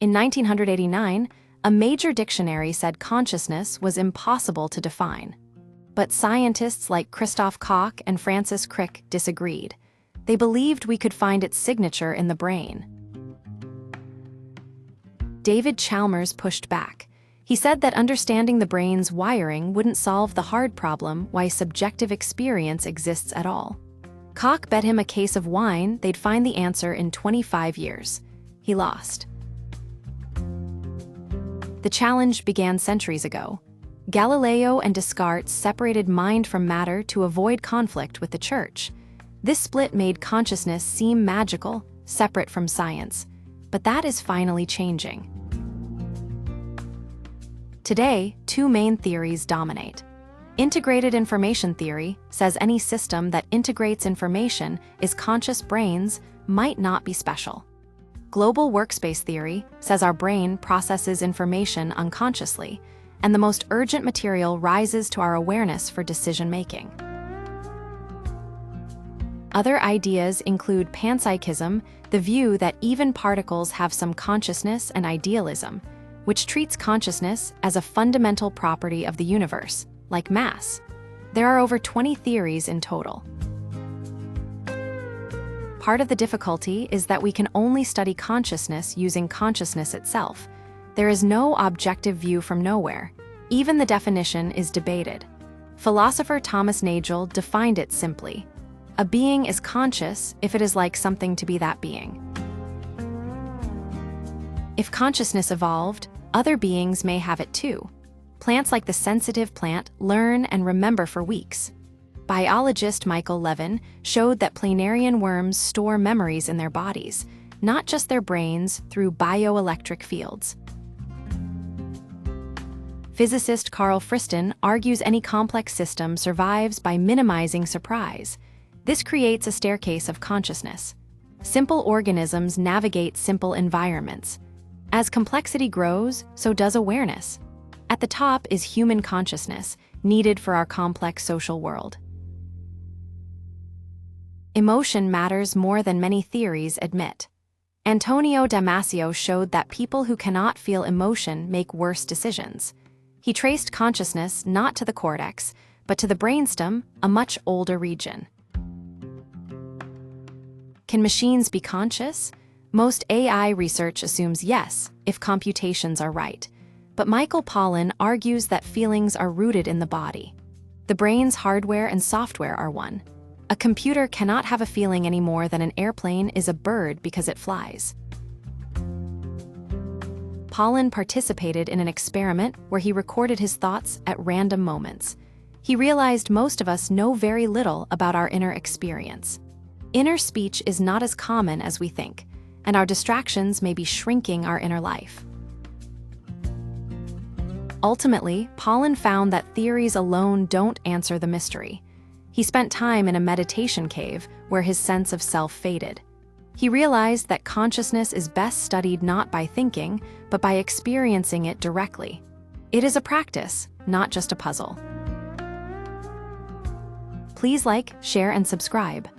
In 1989, a major dictionary said consciousness was impossible to define. But scientists like Christoph Koch and Francis Crick disagreed. They believed we could find its signature in the brain. David Chalmers pushed back. He said that understanding the brain's wiring wouldn't solve the hard problem why subjective experience exists at all. Koch bet him a case of wine they'd find the answer in 25 years. He lost. The challenge began centuries ago. Galileo and Descartes separated mind from matter to avoid conflict with the Church. This split made consciousness seem magical, separate from science. But that is finally changing. Today, two main theories dominate. Integrated information theory says any system that integrates information is conscious. Brains might not be special. Global workspace theory says our brain processes information unconsciously, and the most urgent material rises to our awareness for decision-making. Other ideas include panpsychism, the view that even particles have some consciousness, and idealism, which treats consciousness as a fundamental property of the universe, like mass. There are over 20 theories in total. Part of the difficulty is that we can only study consciousness using consciousness itself. There is no objective view from nowhere. Even the definition is debated. Philosopher Thomas Nagel defined it simply: a being is conscious if it is like something to be that being. If consciousness evolved, other beings may have it too. Plants like the sensitive plant learn and remember for weeks. Biologist Michael Levin showed that planarian worms store memories in their bodies, not just their brains, through bioelectric fields. Physicist Carl Friston argues any complex system survives by minimizing surprise. This creates a staircase of consciousness. Simple organisms navigate simple environments. As complexity grows, so does awareness. At the top is human consciousness, needed for our complex social world. Emotion matters more than many theories admit. Antonio Damasio showed that people who cannot feel emotion make worse decisions. He traced consciousness not to the cortex, but to the brainstem, a much older region. Can machines be conscious? Most AI research assumes yes, if computations are right. But Michael Pollan argues that feelings are rooted in the body. The brain's hardware and software are one. A computer cannot have a feeling any more than an airplane is a bird because it flies. Pollan participated in an experiment where he recorded his thoughts at random moments. He realized most of us know very little about our inner experience. Inner speech is not as common as we think, and our distractions may be shrinking our inner life. Ultimately, Pollan found that theories alone don't answer the mystery. He spent time in a meditation cave where his sense of self faded. He realized that consciousness is best studied not by thinking, but by experiencing it directly. It is a practice, not just a puzzle. Please like, share, and subscribe.